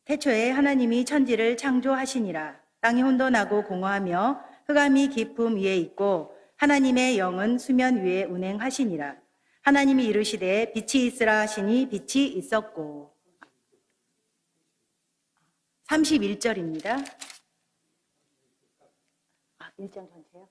태초에 하나님이 천지를 창조하시니라. 땅이 혼돈하고 공허하며 흑암이 깊음 위에 있고 하나님의 영은 수면 위에 운행하시니라. 하나님이 이르시되 빛이 있으라 하시니 빛이 있었고. 31절입니다. 1장 전체요?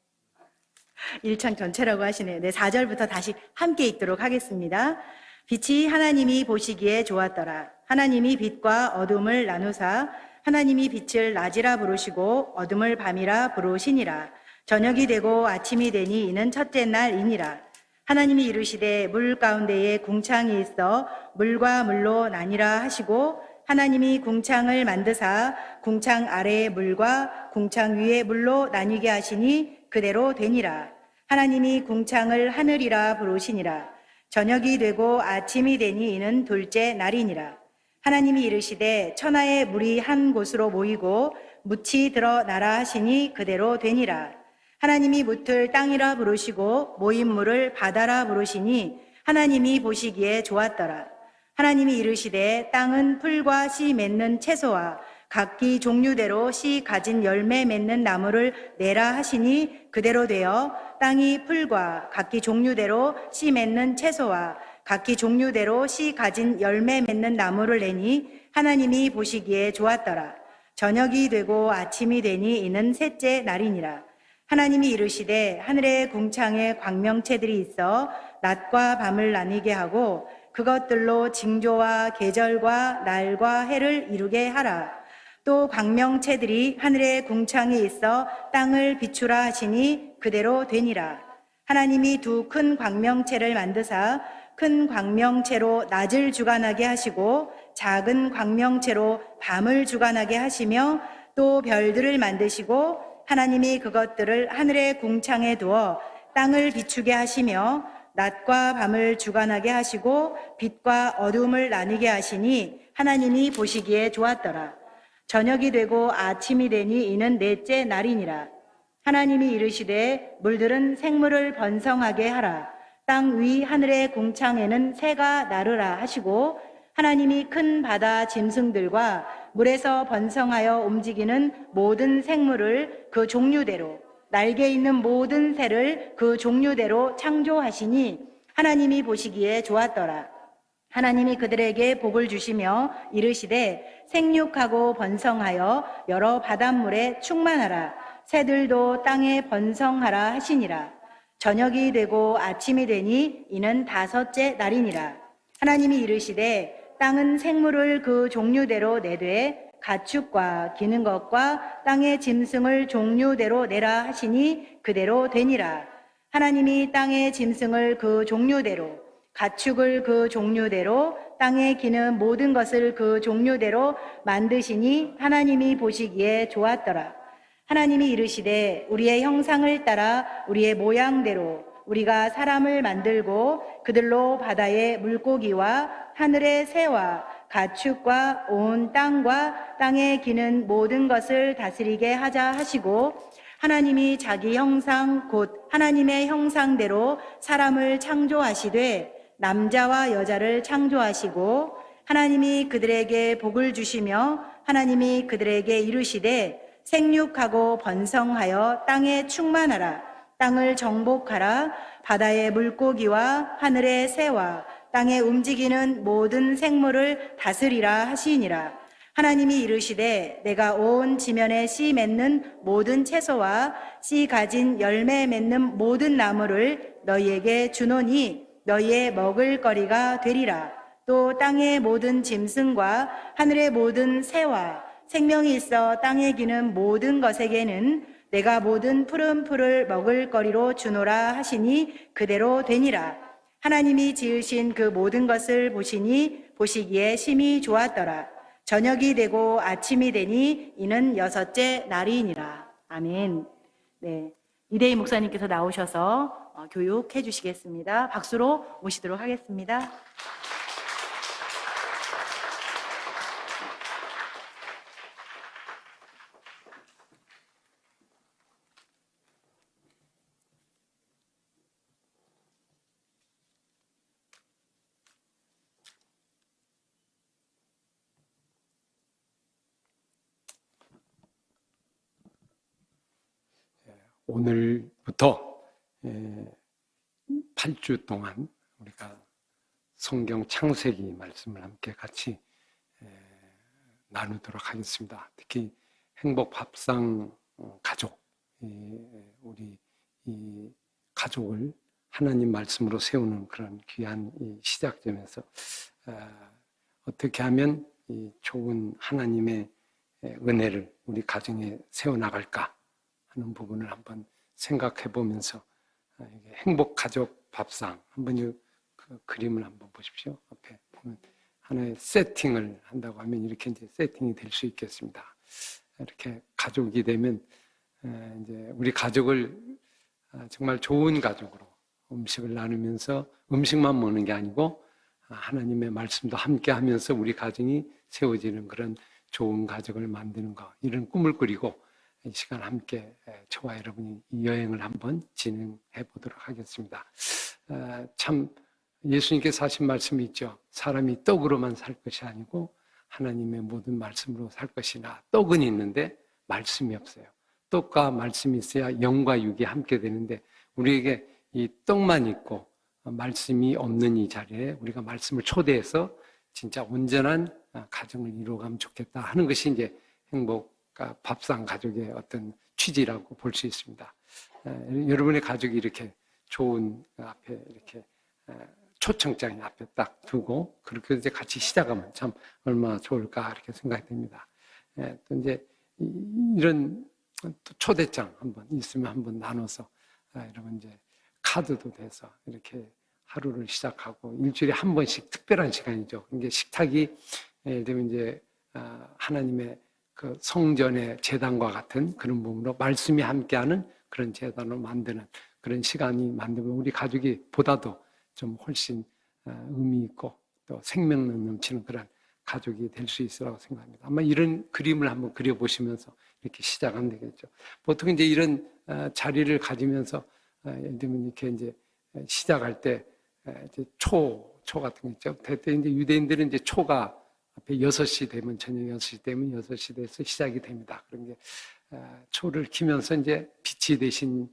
1장 전체라고 하시네요. 네, 4절부터 다시 함께 읽도록 하겠습니다. 빛이 하나님이 보시기에 좋았더라. 하나님이 빛과 어둠을 나누사 하나님이 빛을 낮이라 부르시고 어둠을 밤이라 부르시니라. 저녁이 되고 아침이 되니 이는 첫째 날이니라. 하나님이 이르시되 물 가운데에 궁창이 있어 물과 물로 나뉘라 하시고 하나님이 궁창을 만드사 궁창 아래의 물과 궁창 위의 물로 나뉘게 하시니 그대로 되니라. 하나님이 궁창을 하늘이라 부르시니라. 저녁이 되고 아침이 되니 이는 둘째 날이니라. 하나님이 이르시되 천하의 물이 한 곳으로 모이고 묻이 드러나라 하시니 그대로 되니라. 하나님이 묻을 땅이라 부르시고 모인 물을 바다라 부르시니 하나님이 보시기에 좋았더라. 하나님이 이르시되 땅은 풀과 씨 맺는 채소와 각기 종류대로 씨 가진 열매 맺는 나무를 내라 하시니 그대로 되어 땅이 풀과 각기 종류대로 씨 맺는 채소와 각기 종류대로 씨 가진 열매 맺는 나무를 내니 하나님이 보시기에 좋았더라. 저녁이 되고 아침이 되니 이는 셋째 날이니라. 하나님이 이르시되 하늘의 궁창에 광명체들이 있어 낮과 밤을 나뉘게 하고 그것들로 징조와 계절과 날과 해를 이루게 하라. 또 광명체들이 하늘의 궁창에 있어 땅을 비추라 하시니 그대로 되니라. 하나님이 두 큰 광명체를 만드사 큰 광명체로 낮을 주관하게 하시고 작은 광명체로 밤을 주관하게 하시며 또 별들을 만드시고 하나님이 그것들을 하늘의 궁창에 두어 땅을 비추게 하시며 낮과 밤을 주관하게 하시고 빛과 어둠을 나뉘게 하시니 하나님이 보시기에 좋았더라. 저녁이 되고 아침이 되니 이는 넷째 날이니라. 하나님이 이르시되 물들은 생물을 번성하게 하라. 땅 위 하늘의 궁창에는 새가 나르라 하시고 하나님이 큰 바다 짐승들과 물에서 번성하여 움직이는 모든 생물을 그 종류대로 날개 있는 모든 새를 그 종류대로 창조하시니 하나님이 보시기에 좋았더라. 하나님이 그들에게 복을 주시며 이르시되 생육하고 번성하여 여러 바닷물에 충만하라. 새들도 땅에 번성하라 하시니라. 저녁이 되고 아침이 되니 이는 다섯째 날이니라. 하나님이 이르시되 땅은 생물을 그 종류대로 내되 가축과 기는 것과 땅의 짐승을 종류대로 내라 하시니 그대로 되니라. 하나님이 땅의 짐승을 그 종류대로 가축을 그 종류대로 땅에 기는 모든 것을 그 종류대로 만드시니 하나님이 보시기에 좋았더라. 하나님이 이르시되 우리의 형상을 따라 우리의 모양대로 우리가 사람을 만들고 그들로 바다의 물고기와 하늘의 새와 가축과 온 땅과 땅에 기는 모든 것을 다스리게 하자 하시고 하나님이 자기 형상 곧 하나님의 형상대로 사람을 창조하시되 남자와 여자를 창조하시고 하나님이 그들에게 복을 주시며 하나님이 그들에게 이르시되 생육하고 번성하여 땅에 충만하라. 땅을 정복하라. 바다의 물고기와 하늘의 새와 땅에 움직이는 모든 생물을 다스리라 하시니라. 하나님이 이르시되 내가 온 지면에 씨 맺는 모든 채소와 씨 가진 열매 맺는 모든 나무를 너희에게 주노니 너희의 먹을 거리가 되리라. 또 땅의 모든 짐승과 하늘의 모든 새와 생명이 있어 땅에 기는 모든 것에게는 내가 모든 푸른 풀을 먹을 거리로 주노라 하시니 그대로 되니라. 하나님이 지으신 그 모든 것을 보시니 보시기에 심히 좋았더라. 저녁이 되고 아침이 되니 이는 여섯째 날이니라. 아멘. 네, 이대희 목사님께서 나오셔서 교육해 주시겠습니다. 박수로 모시도록 하겠습니다. 오늘부터 8주 동안 우리가 성경 창세기 말씀을 함께 같이 나누도록 하겠습니다. 특히 행복 밥상 가족, 우리 이 가족을 하나님 말씀으로 세우는 그런 귀한 이 시작점에서 어떻게 하면 이 좋은 하나님의 은혜를 우리 가정에 세워나갈까 하는 부분을 한번 생각해 보면서 행복 가족 밥상 한번 그 그림을 한번 보십시오. 앞에 보면 하나의 세팅을 한다고 하면 이렇게 이제 세팅이 될 수 있겠습니다. 이렇게 가족이 되면 이제 우리 가족을 정말 좋은 가족으로 음식을 나누면서 음식만 먹는 게 아니고 하나님의 말씀도 함께 하면서 우리 가정이 세워지는 그런 좋은 가족을 만드는 것, 이런 꿈을 꾸리고 이 시간 함께 저와 여러분이 이 여행을 한번 진행해 보도록 하겠습니다. 참 예수님께서 하신 말씀이 있죠. 사람이 떡으로만 살 것이 아니고 하나님의 모든 말씀으로 살 것이나, 떡은 있는데 말씀이 없어요. 떡과 말씀이 있어야 영과 육이 함께 되는데 우리에게 이 떡만 있고 말씀이 없는 이 자리에 우리가 말씀을 초대해서 진짜 온전한 가정을 이루어가면 좋겠다 하는 것이 이제 행복 밥상 가족의 어떤 취지라고 볼 수 있습니다. 여러분의 가족이 이렇게 좋은 앞에 이렇게 초청장이 앞에 딱 두고 그렇게 이제 같이 시작하면 참 얼마나 좋을까 이렇게 생각이 됩니다. 또 이제 이런 또 초대장 한번 있으면 한번 나눠서 여러분 이제 카드도 돼서 이렇게 하루를 시작하고 일주일에 한 번씩 특별한 시간이죠. 이게 식탁이 예를 들면 이제 하나님의 그 성전의 제단과 같은 그런 부분으로 말씀이 함께하는 그런 제단을 만드는 그런 시간이 만들면 우리 가족이 보다도 좀 훨씬 의미 있고 또 생명력 넘치는 그런 가족이 될 수 있으라고 생각합니다. 아마 이런 그림을 한번 그려보시면서 이렇게 시작하면 되겠죠. 보통 이제 이런 자리를 가지면서 예를 들면 이렇게 이제 시작할 때 이제 초 같은 거 있죠. 대체 이제 유대인들은 이제 초가 앞에 6시 되면 저녁 6시 되면 6시 돼서 시작이 됩니다. 그런 게 초를 키면서 이제 빛이 되신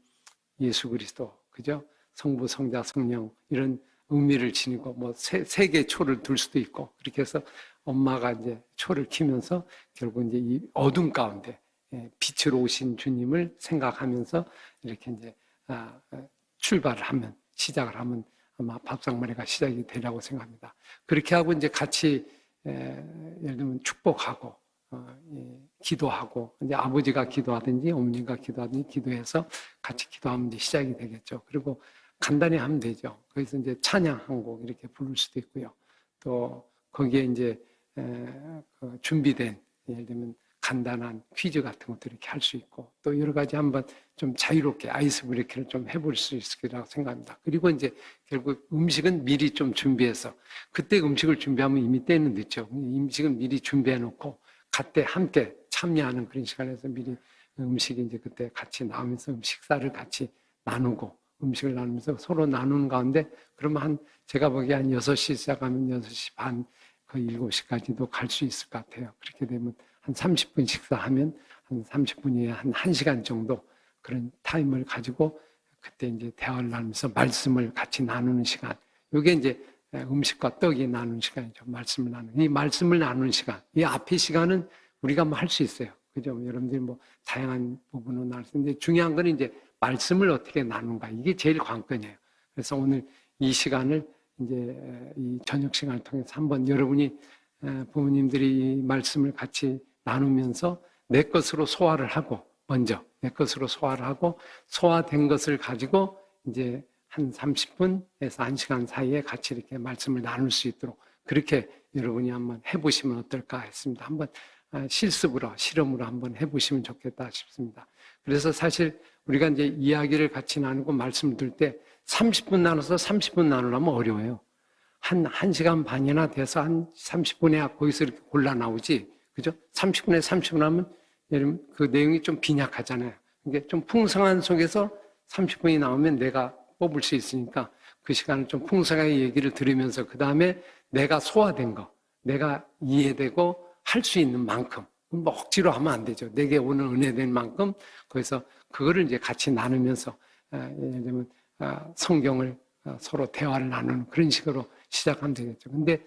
예수 그리스도, 그죠? 성부, 성자, 성령 이런 의미를 지니고 뭐 세 개의 초를 둘 수도 있고 그렇게 해서 엄마가 이제 초를 키면서 결국 이제 이 어둠 가운데 빛으로 오신 주님을 생각하면서 이렇게 이제 출발을 하면 시작을 하면 아마 밥상머리가 시작이 되라고 생각합니다. 그렇게 하고 이제 같이 예를 들면 축복하고 기도하고 이제 아버지가 기도하든지 어머니가 기도하든지 기도해서 같이 기도하면 이제 시작이 되겠죠. 그리고 간단히 하면 되죠. 거기서 이제 찬양 한 곡 이렇게 부를 수도 있고요. 또 거기에 이제 그 준비된 예를 들면 간단한 퀴즈 같은 것도 이렇게 할 수 있고 또 여러 가지 한번 좀 자유롭게 아이스 브레이크를 좀 해볼 수 있을 거라고 생각합니다. 그리고 이제 결국 음식은 미리 좀 준비해서 그때 음식을 준비하면 이미 때는 늦죠. 음식은 미리 준비해 놓고 그때 함께 참여하는 그런 시간에서 미리 음식이 이제 그때 같이 나오면서 식사를 같이 나누고 음식을 나누면서 서로 나누는 가운데 그러면 한 제가 보기에 한 6시 시작하면 6시 반 거의 7시까지도 갈 수 있을 것 같아요. 그렇게 되면 한 30분 식사하면 한 30분이에 한 1시간 정도 그런 타임을 가지고 그때 이제 대화를 나누면서 말씀을 같이 나누는 시간. 이게 이제 음식과 떡이 나누는 시간이죠. 말씀을 나누는. 이 말씀을 나누는 시간. 이 앞의 시간은 우리가 뭐 할 수 있어요. 그죠? 여러분들이 뭐 다양한 부분으로 나눌 수 있는데 중요한 건 이제 말씀을 어떻게 나누는가. 이게 제일 관건이에요. 그래서 오늘 이 시간을 이제 이 저녁 시간을 통해서 한번 여러분이 부모님들이 이 말씀을 같이 나누면서 내 것으로 소화를 하고 먼저 내 것으로 소화를 하고 소화된 것을 가지고 이제 한 30분에서 1시간 사이에 같이 이렇게 말씀을 나눌 수 있도록 그렇게 여러분이 한번 해보시면 어떨까 했습니다. 한번 실습으로 실험으로 한번 해보시면 좋겠다 싶습니다. 그래서 사실 우리가 이제 이야기를 같이 나누고 말씀을 들 때 30분 나눠서 30분 나누려면 어려워요. 한 1시간 반이나 돼서 한 30분에 거기서 이렇게 골라 나오지. 그죠? 30분에 30분 하면 여러분 그 내용이 좀 빈약하잖아요. 이게 좀 풍성한 속에서 30분이 나오면 내가 뽑을 수 있으니까 그 시간을 좀 풍성하게 얘기를 들으면서 그 다음에 내가 소화된 거, 내가 이해되고 할 수 있는 만큼 뭐 억지로 하면 안 되죠. 내게 오늘 은혜된 만큼 거기서 그거를 이제 같이 나누면서 예를 들면 성경을 서로 대화를 나누는 그런 식으로 시작하면 되겠죠. 근데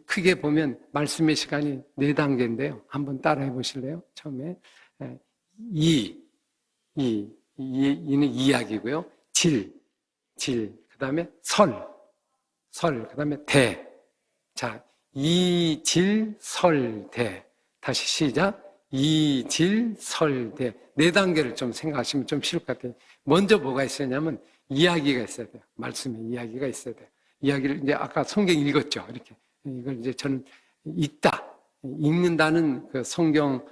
크게 보면 말씀의 시간이 4단계인데요. 한번 따라해 보실래요? 처음에 이는 이야기고요. 질, 그 다음에 설, 그 다음에 대. 자, 이질설대. 다시 시작. 이질설대. 4단계를 좀 생각하시면 좀 쉬울 것 같아요. 먼저 뭐가 있었냐면 이야기가 있어야 돼요. 말씀에 이야기가 있어야 돼요. 이야기를 이제 아까 성경 읽었죠. 이렇게. 이걸 이제 저는 읽는다는 그 성경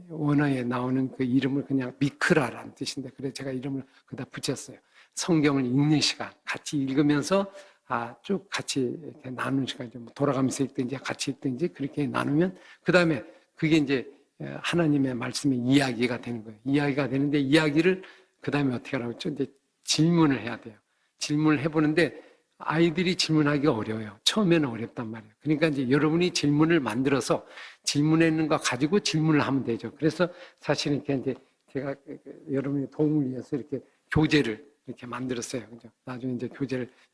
원어에 나오는 그 이름을 그냥 미크라라는 뜻인데, 그래서 제가 이름을 그다 붙였어요. 성경을 읽는 시간, 같이 읽으면서 쭉 같이 이렇게 나누는 시간이죠. 뭐 돌아가면서 읽든지 같이 읽든지 그렇게 나누면 그 다음에 그게 이제 하나님의 말씀의 이야기가 되는 거예요. 이야기가 되는데 이야기를 그 다음에 어떻게 하라고 했죠? 이제 질문을 해야 돼요. 질문을 해보는데 아이들이 질문하기가 어려워요. 처음에는 어렵단 말이에요. 그러니까 이제 여러분이 질문을 만들어서 질문했는 거 가지고 질문을 하면 되죠. 그래서 사실은 이렇게 이제 제가 여러분의 도움을 위해서 이렇게 교재를 이렇게 만들었어요. 그죠? 나중에 이제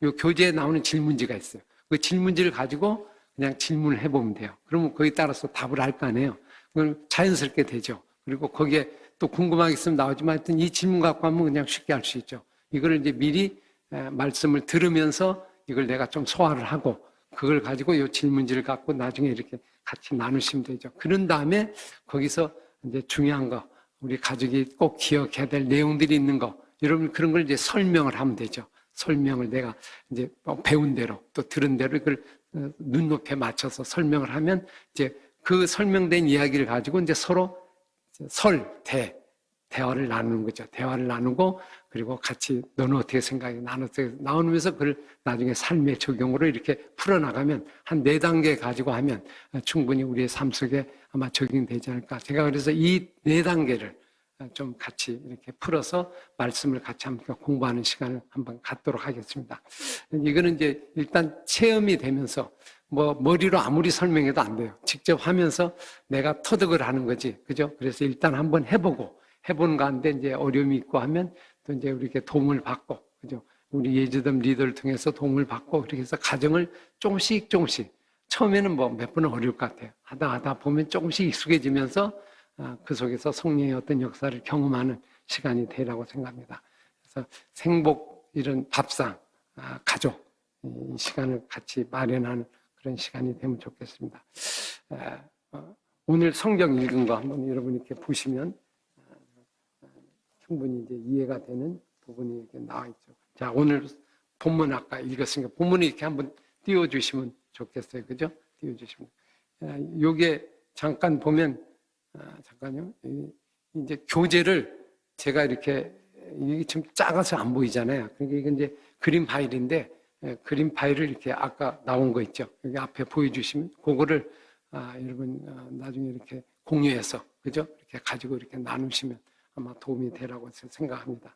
요 교재에 나오는 질문지가 있어요. 그 질문지를 가지고 그냥 질문을 해보면 돼요. 그러면 거기에 따라서 답을 할 거 아니에요. 그럼 자연스럽게 되죠. 그리고 거기에 또 궁금한 게 있으면 나오지만 하여튼 이 질문 갖고 하면 그냥 쉽게 할 수 있죠. 이거를 이제 미리 말씀을 들으면서 이걸 내가 좀 소화를 하고 그걸 가지고 이 질문지를 갖고 나중에 이렇게 같이 나누시면 되죠. 그런 다음에 거기서 이제 중요한 거, 우리 가족이 꼭 기억해야 될 내용들이 있는 거, 여러분 그런 걸 이제 설명을 하면 되죠. 설명을 내가 이제 배운 대로 또 들은 대로 이걸 눈높이에 맞춰서 설명을 하면 이제 그 설명된 이야기를 가지고 이제 서로 대화를 나누는 거죠. 대화를 나누고 그리고 같이 너는 어떻게 생각해? 나는 어떻게 나누면서 그걸 나중에 삶의 적용으로 이렇게 풀어나가면 한 4단계 가지고 하면 충분히 우리의 삶 속에 아마 적용되지 않을까. 제가 그래서 이 4단계를 좀 같이 이렇게 풀어서 말씀을 같이 함께 공부하는 시간을 한번 갖도록 하겠습니다. 이거는 이제 일단 체험이 되면서 뭐 머리로 아무리 설명해도 안 돼요. 직접 하면서 내가 터득을 하는 거지. 그죠? 그래서 일단 한번 해보는 가운데 이제 어려움이 있고 하면 또 이제 우리에게 도움을 받고, 그죠? 우리 예지덤 리더를 통해서 도움을 받고, 그렇게 해서 가정을 조금씩 처음에는 뭐 몇 번은 어려울 것 같아요. 하다 보면 조금씩 익숙해지면서 그 속에서 성령의 어떤 역사를 경험하는 시간이 되라고 생각합니다. 그래서 생복, 이런 밥상, 가족, 이 시간을 같이 마련하는 그런 시간이 되면 좋겠습니다. 오늘 성경 읽은 거 한번 여러분 이렇게 보시면 충분히 이제 이해가 되는 부분이 이렇게 나와 있죠. 자, 오늘 본문 아까 읽었으니까 본문을 이렇게 한번 띄워주시면 좋겠어요. 그죠? 띄워주시면. 요게 잠깐 보면, 잠깐요. 이제 교재를 제가 이렇게, 이게 좀 작아서 안 보이잖아요. 그러니까 이게 이제 그림 파일인데, 그림 파일을 이렇게 아까 나온 거 있죠. 여기 앞에 보여주시면, 그거를, 여러분, 나중에 이렇게 공유해서, 그죠? 이렇게 가지고 이렇게 나누시면 아마 도움이 되라고 생각합니다.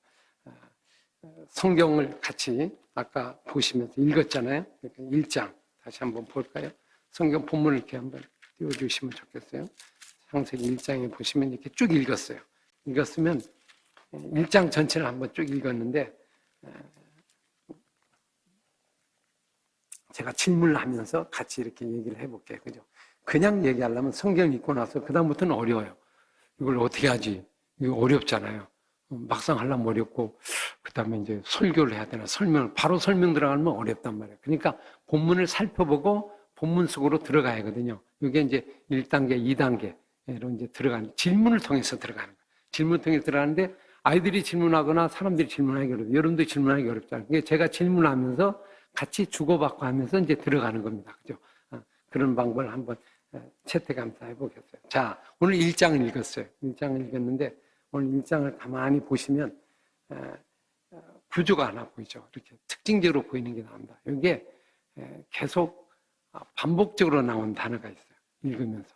성경을 같이 아까 보시면서 읽었잖아요. 그러니까 1장 다시 한번 볼까요? 성경 본문을 이렇게 한번 띄워주시면 좋겠어요. 창세기 1장에 보시면 이렇게 쭉 읽었어요. 읽었으면 1장 전체를 한번 쭉 읽었는데 제가 질문을 하면서 같이 이렇게 얘기를 해볼게요. 그죠? 그냥 얘기하려면 성경 읽고 나서 그다음부터는 어려워요. 이걸 어떻게 하지? 이거 어렵잖아요. 막상 하려면 어렵고, 그 다음에 이제 설교를 해야 되나, 바로 설명 들어가면 어렵단 말이에요. 그러니까 본문을 살펴보고 본문 속으로 들어가야 하거든요. 이게 이제 1단계, 2단계로 이제 들어가는, 질문을 통해서 들어가는 거예요. 질문을 통해서 들어가는데 아이들이 질문하거나 사람들이 질문하기 어렵고, 여러분도 질문하기 어렵잖아요. 그러니까 제가 질문하면서 같이 주고받고 하면서 이제 들어가는 겁니다. 그죠? 그런 방법을 한번 채택하면서 해보겠어요. 자, 오늘 1장을 읽었어요. 1장을 읽었는데, 오늘 1장을 가만히 보시면 구조가 하나 보이죠. 이렇게 특징적으로 보이는 게 나옵니다. 여기에 계속 반복적으로 나온 단어가 있어요. 읽으면서.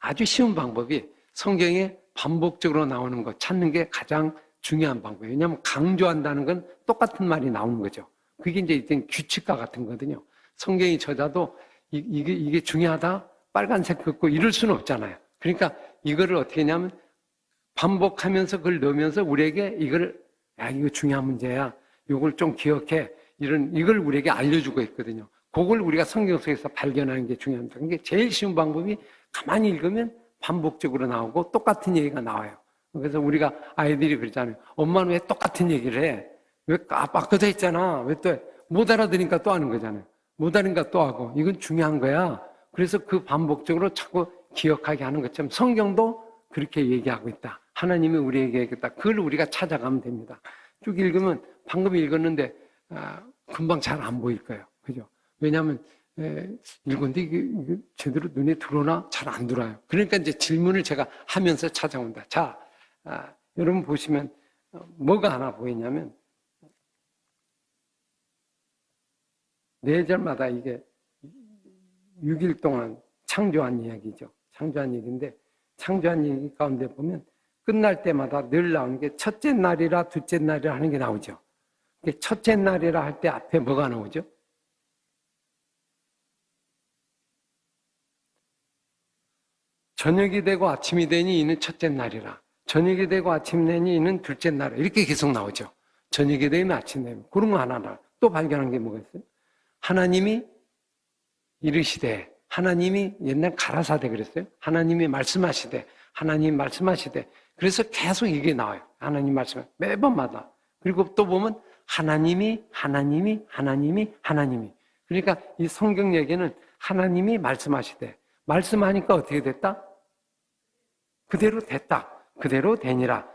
아주 쉬운 방법이 성경에 반복적으로 나오는 거 찾는 게 가장 중요한 방법이에요. 왜냐하면 강조한다는 건 똑같은 말이 나오는 거죠. 그게 이제 규칙과 같은 거거든요. 성경이 저자도 이게 중요하다? 빨간색 긋고 이럴 수는 없잖아요. 그러니까 이거를 어떻게 하냐면 반복하면서 그걸 넣으면서 우리에게 이거 중요한 문제야. 이걸 좀 기억해. 이걸 우리에게 알려주고 있거든요. 그걸 우리가 성경 속에서 발견하는 게 중요합니다. 그게 제일 쉬운 방법이 가만히 읽으면 반복적으로 나오고 똑같은 얘기가 나와요. 그래서 우리가 아이들이 그러잖아요. 엄마는 왜 똑같은 얘기를 해? 왜 아까도 했잖아. 왜 또 못 알아들으니까 또 하는 거잖아요. 못 알으니까 또 하고. 이건 중요한 거야. 그래서 그 반복적으로 자꾸 기억하게 하는 것처럼 성경도 그렇게 얘기하고 있다. 하나님이 우리에게 얘기했다. 그걸 우리가 찾아가면 됩니다. 쭉 읽으면 방금 읽었는데 금방 잘 안 보일 거예요. 그죠? 왜냐하면 읽었는데 이게 제대로 눈에 들어오나 잘 안 들어와요. 그러니까 이제 질문을 제가 하면서 찾아온다. 자, 여러분 보시면 뭐가 하나 보이냐면 4절마다 이게 6일 동안 창조한 이야기죠. 창조한 얘기인데 창조한 얘기 가운데 보면 끝날 때마다 늘 나오는 게 첫째 날이라 둘째 날이라 하는 게 나오죠. 첫째 날이라 할 때 앞에 뭐가 나오죠? 저녁이 되고 아침이 되니 이는 첫째 날이라. 저녁이 되고 아침이 되니 이는 둘째 날이라. 이렇게 계속 나오죠. 저녁이 되면 아침이 되면. 그런 거 하나. 또 발견한 게 뭐가 있어요? 하나님이 이르시되, 하나님이 옛날 가라사대 그랬어요. 하나님이 말씀하시되, 하나님 말씀하시되. 그래서 계속 이게 나와요. 하나님 말씀 매번마다. 그리고 또 보면 하나님이. 그러니까 이 성경 얘기는 하나님이 말씀하시되, 말씀하니까 어떻게 됐다? 그대로 됐다. 그대로 되니라.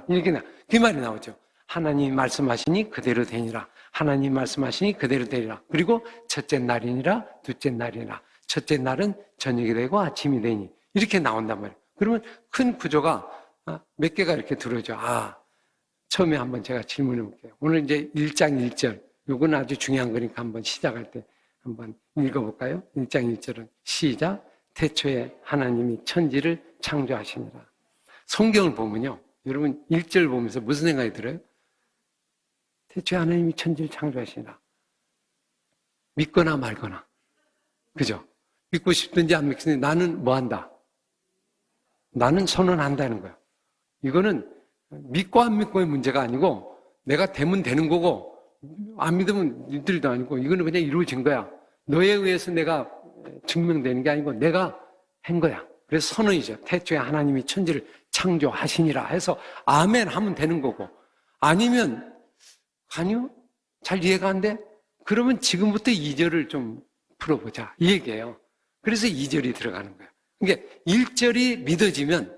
이렇게 그 말이 나오죠. 하나님이 말씀하시니 그대로 되니라. 하나님 말씀하시니 그대로 되리라. 그리고 첫째 날이니라 둘째 날이니라. 첫째 날은 저녁이 되고 아침이 되니. 이렇게 나온단 말이에요. 그러면 큰 구조가 몇 개가 이렇게 들어오죠. 처음에 한번 제가 질문해 볼게요. 오늘 이제 1장 1절. 요건 아주 중요한 거니까 한번 시작할 때 한번 읽어볼까요? 1장 1절은 시작. 태초에 하나님이 천지를 창조하시니라. 성경을 보면요. 여러분 1절 보면서 무슨 생각이 들어요? 태초에 하나님이 천지를 창조하시니라. 믿거나 말거나. 그죠? 믿고 싶든지 안 믿든지 나는 뭐 한다? 나는 선언한다는 거예요. 이거는 믿고 안 믿고의 문제가 아니고 내가 되면 되는 거고 안 믿으면 니들도 아니고 이거는 그냥 이루어진 거야. 너에 의해서 내가 증명되는 게 아니고 내가 한 거야. 그래서 선언이죠. 태초에 하나님이 천지를 창조하시니라 해서 아멘 하면 되는 거고 아니면 아니요? 잘 이해가 안 돼? 그러면 지금부터 2절을 좀 풀어보자. 이 얘기예요. 그래서 2절이 들어가는 거예요. 그러니까 1절이 믿어지면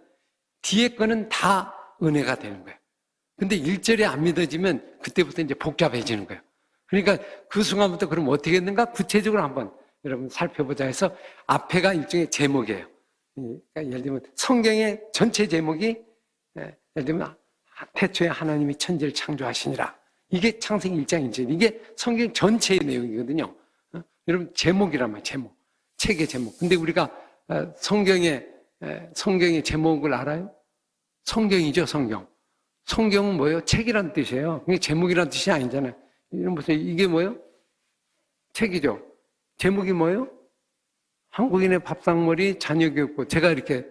뒤에 거는 다 은혜가 되는 거예요. 근데 1절이 안 믿어지면 그때부터 이제 복잡해지는 거예요. 그러니까 그 순간부터 그럼 어떻게 했는가? 구체적으로 한번 여러분 살펴보자 해서 앞에가 일종의 제목이에요. 그러니까 예를 들면 성경의 전체 제목이 예를 들면 태초에 하나님이 천지를 창조하시니라. 이게 창세기 1장 1절. 이게 성경 전체의 내용이거든요. 여러분 제목이란 말이에요. 제목. 책의 제목. 근데 우리가 성경의 제목을 알아요? 성경이죠, 성경. 성경은 뭐예요? 책이란 뜻이에요. 그게 제목이란 뜻이 아니잖아요. 이런 보세요. 이게 뭐예요? 책이죠. 제목이 뭐예요? 한국인의 밥상머리 자녀교육부. 제가 이렇게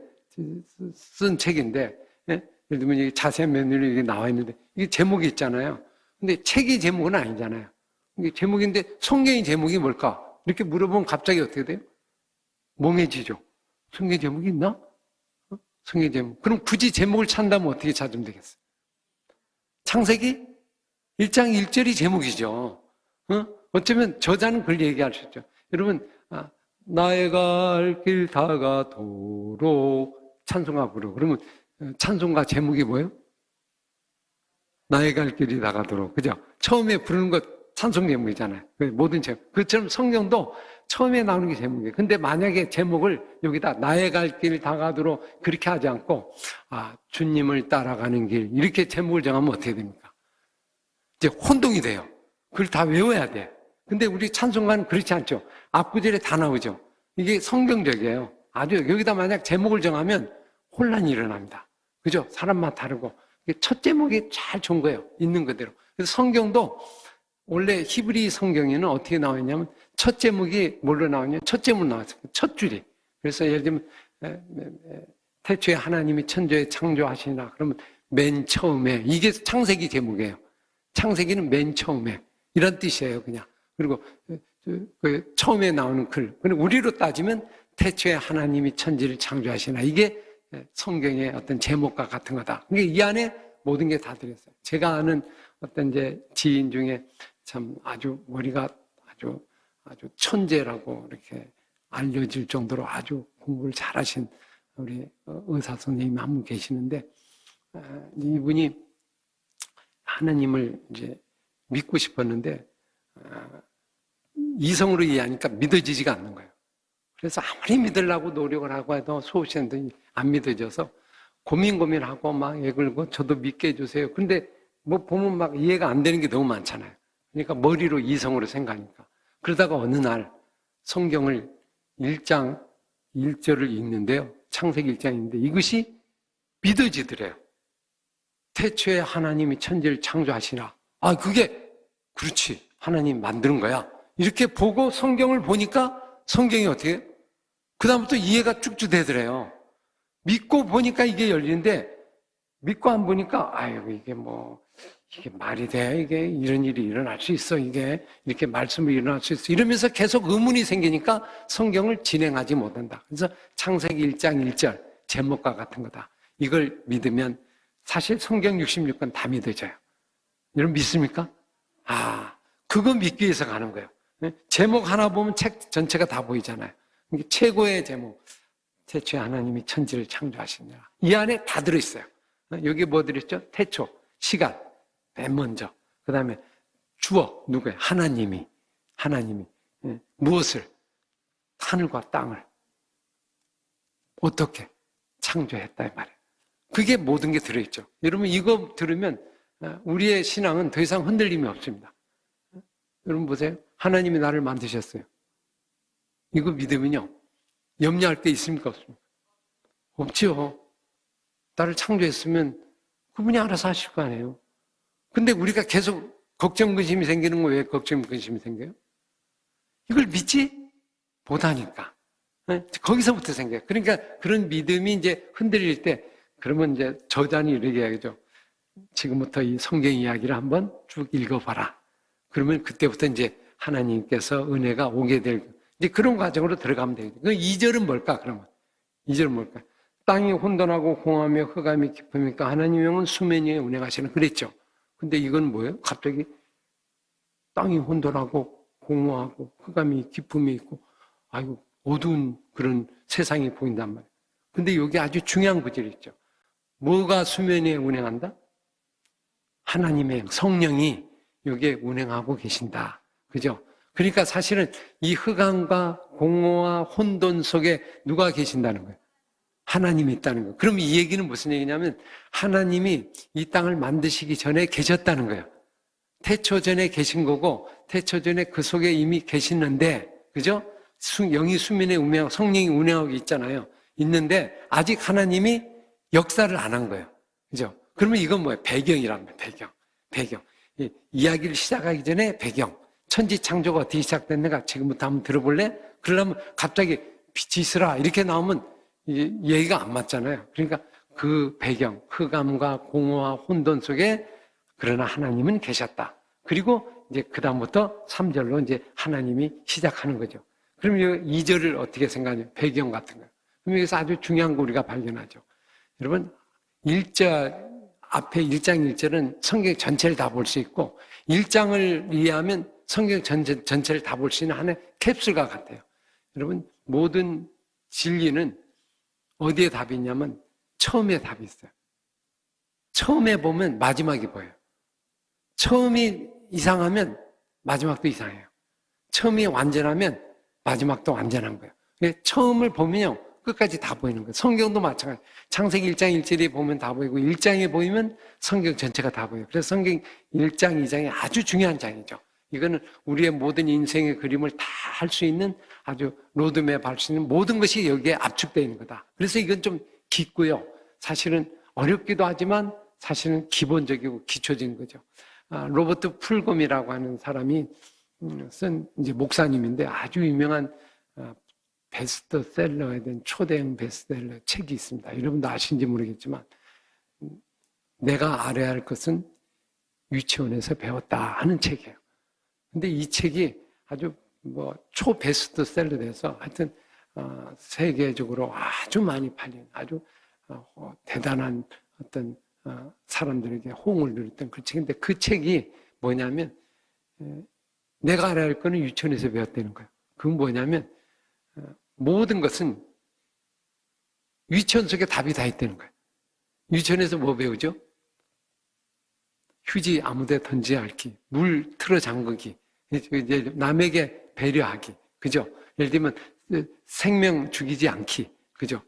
쓴 책인데, 예? 예를 들면 이게 자세한 메뉴로 이게 나와 있는데, 이게 제목이 있잖아요. 근데 책이 제목은 아니잖아요. 이게 제목인데, 성경의 제목이 뭘까? 이렇게 물어보면 갑자기 어떻게 돼요? 멍해지죠. 성경 제목이 있나? 성경 제목. 그럼 굳이 제목을 찾는다면 어떻게 찾으면 되겠어요? 창세기 1장 1절이 제목이죠. 어쩌면 저자는 그걸 얘기하셨죠. 여러분, 나의 갈 길 다가도록 찬송가 부르. 그러면 찬송가 제목이 뭐예요? 나의 갈 길이 다가도록. 그죠? 처음에 부르는 것 찬송 제목이잖아요. 모든 제목. 그처럼 성경도 처음에 나오는 게 제목이에요. 근데 만약에 제목을 여기다 나의 갈 길 다가도록 그렇게 하지 않고 주님을 따라가는 길 이렇게 제목을 정하면 어떻게 됩니까? 이제 혼동이 돼요. 그걸 다 외워야 돼. 근데 우리 찬송가는 그렇지 않죠. 앞구절에 다 나오죠. 이게 성경적이에요. 아주 여기다 만약 제목을 정하면 혼란이 일어납니다. 그죠? 사람마다 다르고. 첫 제목이 잘 좋은 거예요. 있는 그대로. 그래서 성경도 원래 히브리 성경에는 어떻게 나와 있냐면 첫 제목이 뭘로 나오냐? 첫 제목 나왔어요. 첫 줄이. 그래서 예를 들면 태초에 하나님이 천지에 창조하시나. 그러면 맨 처음에, 이게 창세기 제목이에요. 창세기는 맨 처음에 이런 뜻이에요, 그냥. 그리고 그 처음에 나오는 글. 그리고 우리로 따지면 태초에 하나님이 천지를 창조하시나. 이게 성경의 어떤 제목과 같은 거다. 그러니까 이 안에 모든 게 다 들었어요. 제가 아는 어떤 이제 지인 중에 참 아주 머리가 아주 천재라고 이렇게 알려질 정도로 아주 공부를 잘하신 우리 의사 선생님이 한 분 계시는데, 이분이 하나님을 이제 믿고 싶었는데 이성으로 이해하니까 믿어지지가 않는 거예요. 그래서 아무리 믿으려고 노력을 하고 해도 수없이 안 믿어져서 고민하고 막 애글고 저도 믿게 해주세요. 근데 뭐 보면 막 이해가 안 되는 게 너무 많잖아요. 그러니까 머리로 이성으로 생각하니까. 그러다가 어느 날 성경을 1장 1절을 읽는데요. 창세기 1장인데 이것이 믿어지더래요. 태초에 하나님이 천지를 창조하시나. 아, 그게 그렇지. 하나님 만드는 거야. 이렇게 보고 성경을 보니까 성경이 어떻게 해요? 그다음부터 이해가 쭉쭉 되더래요. 믿고 보니까 이게 열리는데 믿고 안 보니까 아유 이게 말이 돼? 이게 이런 일이 일어날 수 있어? 이게 이렇게 말씀이 일어날 수 있어? 이러면서 계속 의문이 생기니까 성경을 진행하지 못한다. 그래서 창세기 1장 1절 제목과 같은 거다. 이걸 믿으면 사실 성경 66권 다 믿어져요. 여러분 믿습니까? 아, 그거 믿기 위해서 가는 거예요. 제목 하나 보면 책 전체가 다 보이잖아요. 이게 최고의 제목. 태초에 하나님이 천지를 창조하시니라. 이 안에 다 들어있어요. 여기 뭐 들었죠? 태초, 시간, 맨 먼저. 그 다음에 주어, 누구예요? 하나님이. 무엇을? 하늘과 땅을. 어떻게? 창조했다 이 말이에요. 그게 모든 게 들어있죠. 여러분 이거 들으면 우리의 신앙은 더 이상 흔들림이 없습니다. 여러분 보세요. 하나님이 나를 만드셨어요. 이거 믿으면요. 염려할 게 있습니까? 없습니까? 없지요. 나를 창조했으면 그분이 알아서 하실 거 아니에요. 근데 우리가 계속 걱정, 근심이 생기는 거 왜 걱정, 근심이 생겨요? 이걸 믿지 못하니까. 거기서부터 생겨요. 그러니까 그런 믿음이 이제 흔들릴 때 그러면 이제 저자니 이렇게 이야기죠. 지금부터 이 성경 이야기를 한번 쭉 읽어봐라. 그러면 그때부터 이제 하나님께서 은혜가 오게 될 이제 그런 과정으로 들어가면 되겠죠. 그 2절은 뭘까, 그러면? 2절은 뭘까? 땅이 혼돈하고 공하며 흑암이 깊으니까 하나님의 영은 수면 위에 운행하시는 그랬죠. 근데 이건 뭐예요? 갑자기 땅이 혼돈하고 공허하고 흑암이 깊음이 있고 아이고 어두운 그런 세상이 보인단 말이에요. 근데 여기 아주 중요한 구절이 있죠. 뭐가 수면 위에 운행한다? 하나님의 성령이 여기에 운행하고 계신다. 그죠? 그러니까 사실은 이 흑암과 공허와 혼돈 속에 누가 계신다는 거예요? 하나님이 있다는 거예요. 그럼 이 얘기는 무슨 얘기냐면 하나님이 이 땅을 만드시기 전에 계셨다는 거예요. 태초 전에 계신 거고 태초 전에 그 속에 이미 계시는데 그죠? 영이 수면에 운행하고 성령이 운행하고 있잖아요. 있는데 아직 하나님이 역사를 안 한 거예요. 그죠? 그러면 이건 뭐예요? 배경이란 말이에요. 배경. 이야기를 시작하기 전에 배경. 천지 창조가 어떻게 시작됐는가 지금부터 한번 들어볼래? 그러려면 갑자기 빛이 있으라 이렇게 나오면 얘기가 안 맞잖아요. 그러니까 그 배경, 흑암과 공허와 혼돈 속에 그러나 하나님은 계셨다. 그리고 이제 그 다음부터 3절로 이제 하나님이 시작하는 거죠. 그럼 이 2절을 어떻게 생각하냐? 배경 같은 거예요. 그럼 여기서 아주 중요한 거 우리가 발견하죠. 여러분 1절 앞에 1장 1절은 성경 전체를 다 볼 수 있고 1장을 이해하면 성경 전체를 다 볼 수 있는 하나의 캡슐과 같아요. 여러분 모든 진리는 어디에 답이 있냐면 처음에 답이 있어요. 처음에 보면 마지막이 보여요. 처음이 이상하면 마지막도 이상해요. 처음이 완전하면 마지막도 완전한 거예요. 처음을 보면요 끝까지 다 보이는 거예요. 성경도 마찬가지. 창세기 1장 1절에 보면 다 보이고 1장에 보이면 성경 전체가 다 보여요. 그래서 성경 1장 2장이 아주 중요한 장이죠. 이거는 우리의 모든 인생의 그림을 다 할 수 있는 아주 로드맵 할 수 있는 모든 것이 여기에 압축되어 있는 거다. 그래서 이건 좀 깊고요. 사실은 어렵기도 하지만 사실은 기본적이고 기초적인 거죠. 로버트 풀검이라고 하는 사람이 쓴 이제 목사님인데 아주 유명한 베스트셀러에 된 초대형 베스트셀러 책이 있습니다. 여러분도 아시는지 모르겠지만 내가 알아야 할 것은 유치원에서 배웠다 하는 책이에요. 근데 이 책이 아주 초베스트셀러 돼서 하여튼 세계적으로 아주 많이 팔린 아주 대단한 어떤 사람들에게 호응을 누렸던 그 책인데 그 책이 뭐냐면 내가 알아야 할 거는 유치원에서 배웠다는 거예요. 그건 뭐냐면 모든 것은 유치원 속에 답이 다 있다는 거예요. 유치원에서 뭐 배우죠? 휴지 아무데 던지지 않기, 물 틀어 잠그기, 이제 남에게 배려하기, 그죠? 예를 들면 생명 죽이지 않기, 그죠?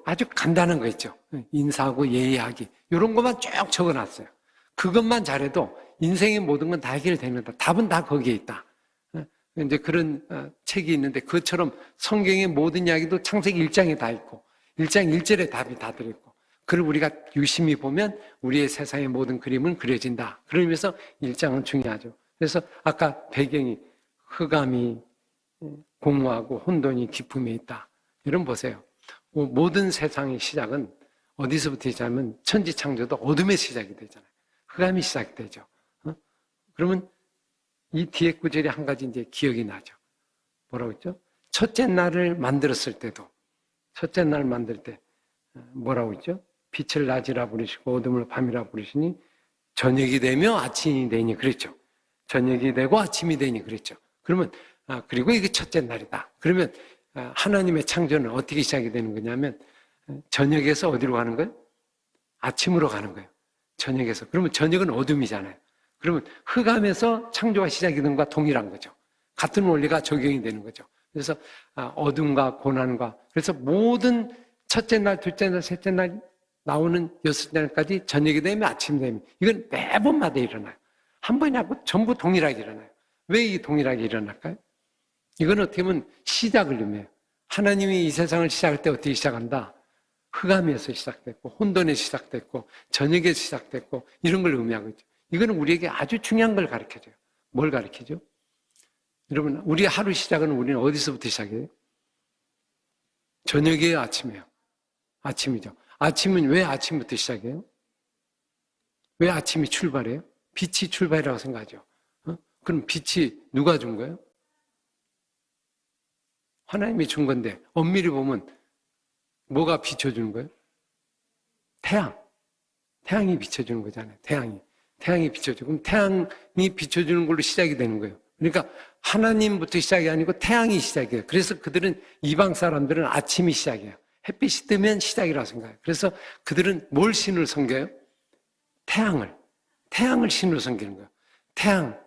아주 간단한 거 있죠. 인사하고 예의하기 이런 것만 쭉 적어놨어요. 그것만 잘해도 인생의 모든 건 다 해결됩니다. 답은 다 거기에 있다. 이제 그런 책이 있는데 그것처럼 성경의 모든 이야기도 창세기 1장에 다 있고 1장 1절에 답이 다 들어있고 그걸 우리가 유심히 보면 우리의 세상의 모든 그림은 그려진다. 그러면서 1장은 중요하죠. 그래서 아까 배경이 흑암이 공허하고 혼돈이 깊음에 있다. 여러분 보세요. 모든 세상의 시작은 어디서부터 시작하면 천지창조도 어둠의 시작이 되잖아요. 흑암이 시작되죠. 그러면 이 뒤에 구절이 한 가지 이제 기억이 나죠. 뭐라고 했죠? 첫째 날을 만들었을 때도, 첫째 날 만들 때 뭐라고 했죠? 빛을 낮이라 부르시고 어둠을 밤이라 부르시니 저녁이 되며 아침이 되니 그랬죠. 저녁이 되고 아침이 되니 그랬죠. 그러면 그리고 이게 첫째 날이다. 그러면 하나님의 창조는 어떻게 시작이 되는 거냐면 저녁에서 어디로 가는 거예요? 아침으로 가는 거예요. 저녁에서. 그러면 저녁은 어둠이잖아요. 그러면 흑암에서 창조가 시작이 되는 것과 동일한 거죠. 같은 원리가 적용이 되는 거죠. 그래서 어둠과 고난과 그래서 모든 첫째 날, 둘째 날, 셋째 날 나오는 여섯째 날까지 저녁이 되면 아침이 되면 이건 매번마다 일어나요. 한 번이 아니고 전부 동일하게 일어나요. 왜 이 동일하게 일어날까요? 이건 어떻게 보면 시작을 의미해요. 하나님이 이 세상을 시작할 때 어떻게 시작한다? 흑암에서 시작됐고 혼돈에서 시작됐고 저녁에서 시작됐고 이런 걸 의미하고 있죠. 이거는 우리에게 아주 중요한 걸 가르쳐줘요. 뭘 가르쳐줘? 여러분 우리 하루 시작은 우리는 어디서부터 시작해요? 저녁이에요? 아침이에요? 아침이죠. 아침은 왜 아침부터 시작해요? 왜 아침이 출발해요? 빛이 출발이라고 생각하죠. 그럼 빛이 누가 준 거예요? 하나님이 준 건데 엄밀히 보면 뭐가 비춰주는 거예요? 태양이 비춰주는 거잖아요. 태양이 비춰주고 그럼 태양이 비춰주는 걸로 시작이 되는 거예요. 그러니까 하나님부터 시작이 아니고 태양이 시작이에요. 그래서 그들은 이방 사람들은 아침이 시작이에요. 햇빛이 뜨면 시작이라고 생각해요. 그래서 그들은 뭘 신으로 섬겨요? 태양을 신으로 섬기는 거예요.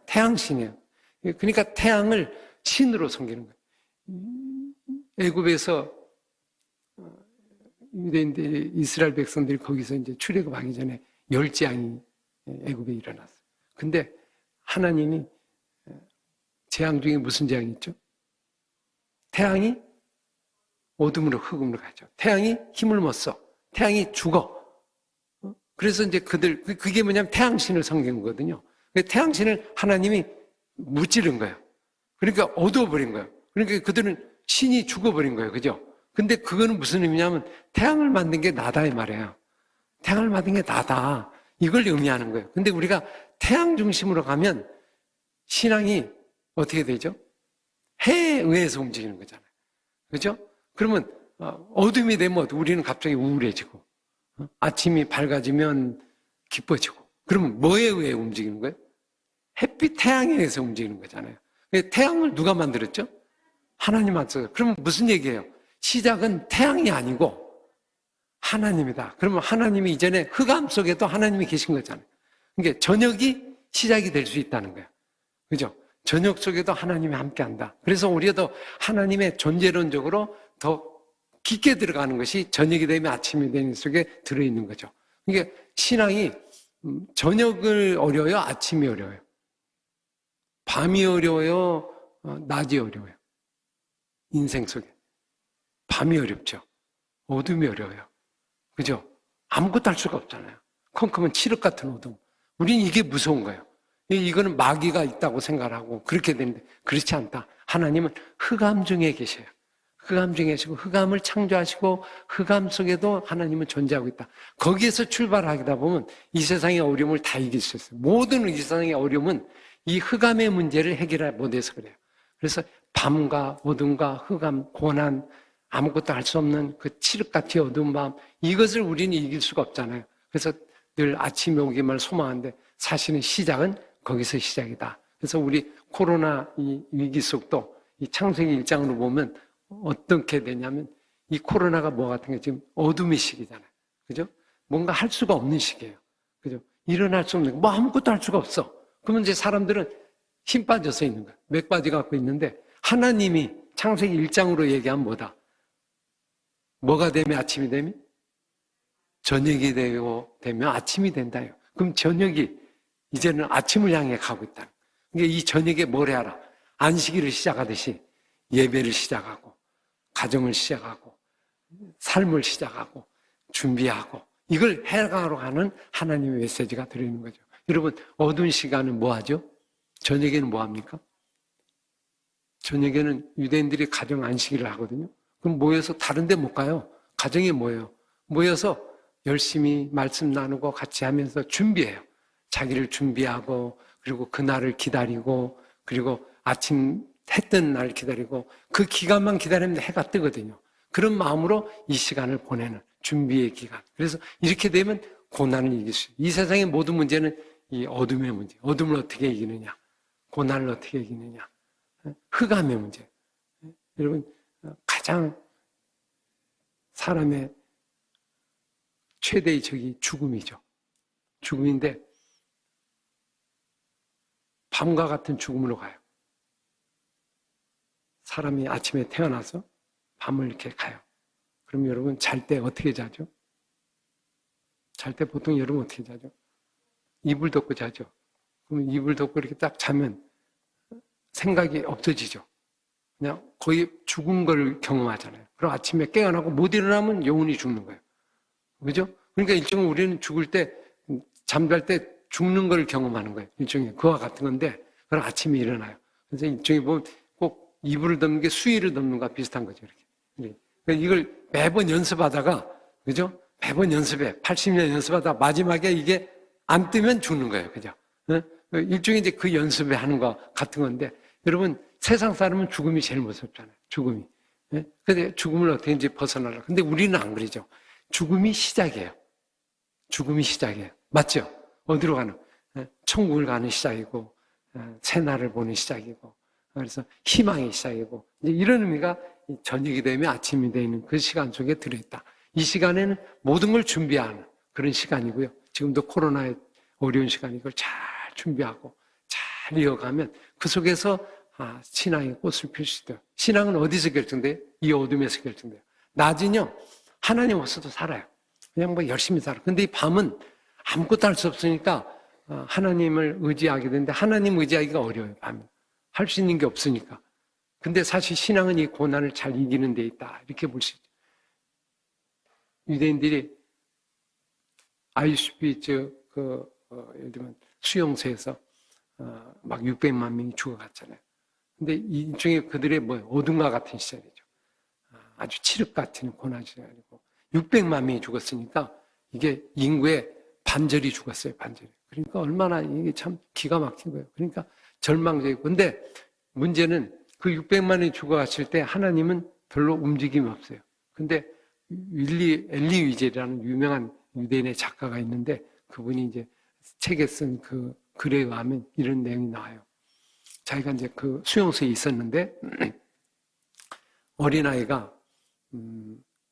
태양신이에요. 그러니까 태양을 신으로 섬기는 거예요. 애굽에서 유대인들 이스라엘 백성들이 거기서 이제 출애굽하기 전에 열재앙이 애굽에 일어났어요. 근데 하나님이 재앙 중에 무슨 재앙이 있죠? 태양이 어둠으로 흑음으로 가죠. 태양이 힘을 못 써. 태양이 죽어. 그래서 이제 그게 뭐냐면 태양신을 섬기는 거거든요. 태양신을 하나님이 무찌른 거예요. 그러니까 어두워버린 거예요. 그러니까 그들은 신이 죽어버린 거예요. 그죠? 근데 그거는 무슨 의미냐면 태양을 만든 게 나다 이 말이에요. 태양을 만든 게 나다. 이걸 의미하는 거예요. 근데 우리가 태양 중심으로 가면 신앙이 어떻게 되죠? 해에 의해서 움직이는 거잖아요. 그죠? 그러면 어둠이 되면 우리는 갑자기 우울해지고 아침이 밝아지면 기뻐지고 그러면 뭐에 의해 움직이는 거예요? 햇빛 태양에 의해서 움직이는 거잖아요. 태양을 누가 만들었죠? 하나님 만들었어요. 그러면 무슨 얘기예요? 시작은 태양이 아니고 하나님이다. 그러면 하나님이 이전에 흑암 속에도 하나님이 계신 거잖아요. 그러니까 저녁이 시작이 될 수 있다는 거예요. 그죠? 저녁 속에도 하나님이 함께한다. 그래서 우리가 하나님의 존재론적으로 더 깊게 들어가는 것이 저녁이 되면 아침이 되는 속에 들어있는 거죠. 그러니까 신앙이 저녁을 어려워요? 아침이 어려워요? 밤이 어려워요? 낮이 어려워요? 인생 속에. 밤이 어렵죠. 어둠이 어려워요. 그죠? 아무것도 할 수가 없잖아요. 컴컴한 칠흑 같은 어둠. 우린 이게 무서운 거예요. 이거는 마귀가 있다고 생각하고 그렇게 되는데 그렇지 않다. 하나님은 흑암 중에 계셔요. 흑암 중에 계시고 흑암을 창조하시고 흑암 속에도 하나님은 존재하고 있다. 거기에서 출발하다 보면 이 세상의 어려움을 다 이길 수 있어요. 모든 이 세상의 어려움은 이 흑암의 문제를 해결을 못해서 그래요. 그래서 밤과 어둠과 흑암, 고난, 아무것도 할 수 없는 그 칠흑같이 어두운 밤, 이것을 우리는 이길 수가 없잖아요. 그래서 늘 아침에 오기만 소망하는데 사실은 시작은 거기서 시작이다. 그래서 우리 코로나 이 위기 속도 이 창세기 1장으로 보면 어떻게 되냐면 이 코로나가 뭐 같은 게 지금 어둠의 시기잖아요. 그죠? 뭔가 할 수가 없는 시기예요. 그죠? 일어날 수 없는, 뭐 아무것도 할 수가 없어. 그러면 이제 사람들은 힘 빠져서 있는 거야. 맥 빠져 갖고 있는데 하나님이 창세기 1장으로 얘기하면 뭐다? 뭐가 되면 아침이 되면? 저녁이 되면 아침이 된다요. 그럼 저녁이 이제는 아침을 향해 가고 있다. 그러니까 이 저녁에 뭘 해라? 안식일을 시작하듯이 예배를 시작하고 가정을 시작하고 삶을 시작하고 준비하고 이걸 해가러 가는 하나님의 메시지가 들어있는 거죠. 여러분 어두운 시간은 뭐 하죠? 저녁에는 뭐 합니까? 저녁에는 유대인들이 가정 안식일을 하거든요. 그럼 모여서 다른 데 못 가요. 가정에 모여요. 모여서 열심히 말씀 나누고 같이 하면서 준비해요. 자기를 준비하고 그리고 그날을 기다리고 그리고 아침 해 뜨는 날 기다리고 그 기간만 기다리면 해가 뜨거든요. 그런 마음으로 이 시간을 보내는 준비의 기간. 그래서 이렇게 되면 고난을 이길 수 있어요. 이 세상의 모든 문제는 이 어둠의 문제. 어둠을 어떻게 이기느냐. 고난을 어떻게 이기느냐. 흑암의 문제. 여러분 가장 사람의 최대의 적이 죽음이죠. 죽음인데 밤과 같은 죽음으로 가요. 사람이 아침에 태어나서 밤을 이렇게 가요. 그럼 여러분 잘 때 어떻게 자죠? 잘 때 보통 여러분 어떻게 자죠? 이불 덮고 자죠. 그럼 이불 덮고 이렇게 딱 자면 생각이 없어지죠. 그냥 거의 죽은 걸 경험하잖아요. 그럼 아침에 깨어나고 못 일어나면 영혼이 죽는 거예요. 그죠? 그러니까 일종의 우리는 죽을 때, 잠잘 때 죽는 걸 경험하는 거예요. 일종의 그와 같은 건데, 그럼 아침에 일어나요. 그래서 일종의 보면 꼭 이불을 덮는 게 수의를 덮는 거와 비슷한 거죠. 이렇게. 그러니까 이걸 매번 연습하다가, 그죠? 매번 연습해. 80년 연습하다 마지막에 이게 안 뜨면 죽는 거예요. 그죠? 일종의 이제 그 연습에 하는 거 같은 건데, 여러분, 세상 사람은 죽음이 제일 무섭잖아요. 죽음이. 근데 죽음을 어떻게 이제 벗어나려. 근데 우리는 안 그러죠. 죽음이 시작이에요. 죽음이 시작이에요. 맞죠? 어디로 가는? 천국을 가는 시작이고, 새날을 보는 시작이고, 그래서 희망의 시작이고, 이제 이런 의미가 저녁이 되면 아침이 되는 그 시간 속에 들어있다. 이 시간에는 모든 걸 준비하는 그런 시간이고요. 지금도 코로나의 어려운 시간이 이걸 잘 준비하고 잘 이어가면 그 속에서 신앙의 꽃을 필 수 있어요. 신앙은 어디서 결정돼요? 이 어둠에서 결정돼요. 낮은요, 하나님 없어도 살아요. 그냥 뭐 열심히 살아. 근데 이 밤은 아무것도 할 수 없으니까 하나님을 의지하게 되는데 하나님 의지하기가 어려워요, 밤은. 할 수 있는 게 없으니까. 근데 사실 신앙은 이 고난을 잘 이기는 데 있다. 이렇게 볼 수 있죠. 유대인들이 아이슈비츠 예를 들면 수용소에서 막 600만 명이 죽어갔잖아요. 근데 일종의 그들의 어둠과 같은 시절이죠. 아주 칠흑 같은 고난 시절이고 600만 명이 죽었으니까 이게 인구의 반절이 죽었어요. 반절이. 그러니까 얼마나 이게 참 기가 막힌 거예요. 그러니까 절망적이고. 근데 문제는 그 600만 명이 죽어갔을 때 하나님은 별로 움직임이 없어요. 근데 엘리 위젤이라는 유명한 유대인의 작가가 있는데 그분이 이제 책에 쓴 그 글에 의하면 이런 내용이 나와요. 자기가 이제 그 수용소에 있었는데 어린아이가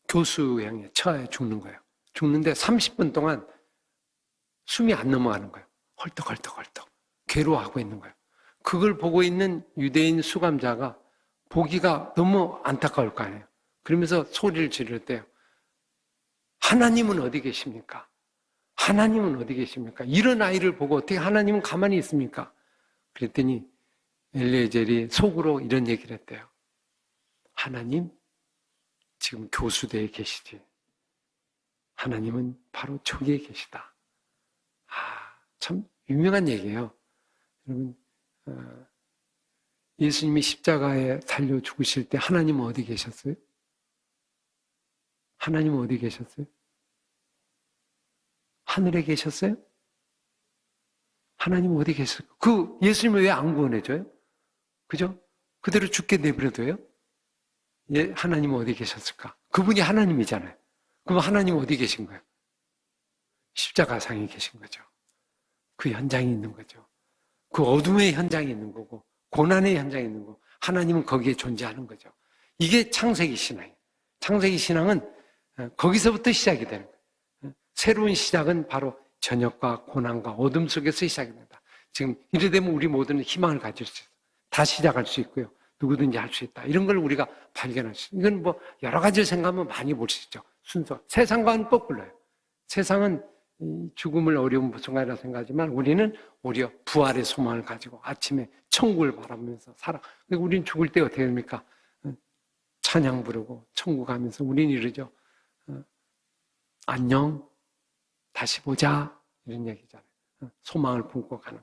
교수형에 처해 죽는 거예요. 죽는데 30분 동안 숨이 안 넘어가는 거예요. 헐떡헐떡헐떡 괴로워하고 있는 거예요. 그걸 보고 있는 유대인 수감자가 보기가 너무 안타까울 거 아니에요. 그러면서 소리를 지를 때요. 하나님은 어디 계십니까? 하나님은 어디 계십니까? 이런 아이를 보고 어떻게 하나님은 가만히 있습니까? 그랬더니 엘리에젤이 속으로 이런 얘기를 했대요. 하나님 지금 교수대에 계시지. 하나님은 바로 저기에 계시다. 참 유명한 얘기예요. 여러분 예수님이 십자가에 달려 죽으실 때 하나님은 어디 계셨어요? 하나님은 어디 계셨어요? 하늘에 계셨어요? 하나님은 어디 계셨어요? 그 예수님을 왜 안 구원해줘요? 그죠? 그대로 죽게 내버려둬요? 예, 하나님은 어디 계셨을까? 그분이 하나님이잖아요. 그럼 하나님은 어디 계신 거예요? 십자가상에 계신 거죠. 그 현장에 있는 거죠. 그 어둠의 현장에 있는 거고, 고난의 현장에 있는 거고, 하나님은 거기에 존재하는 거죠. 이게 창세기 신앙이에요. 창세기 신앙은 거기서부터 시작이 되는 거예요. 새로운 시작은 바로 저녁과 고난과 어둠 속에서 시작이 된다. 지금 이래 되면 우리 모두는 희망을 가질 수 있어요. 다 시작할 수 있고요. 누구든지 할 수 있다. 이런 걸 우리가 발견할 수 있어요. 이건 뭐 여러 가지를 생각하면 많이 볼 수 있죠. 순서. 세상과는 거꾸로요. 세상은 죽음을 어려운 순간이라 생각하지만 우리는 오히려 부활의 소망을 가지고 아침에 천국을 바라보면서 살아. 우리는 죽을 때 어떻게 됩니까? 찬양 부르고 천국 가면서 우리는 이러죠. 안녕, 다시 보자. 이런 얘기잖아요. 소망을 품고 가는.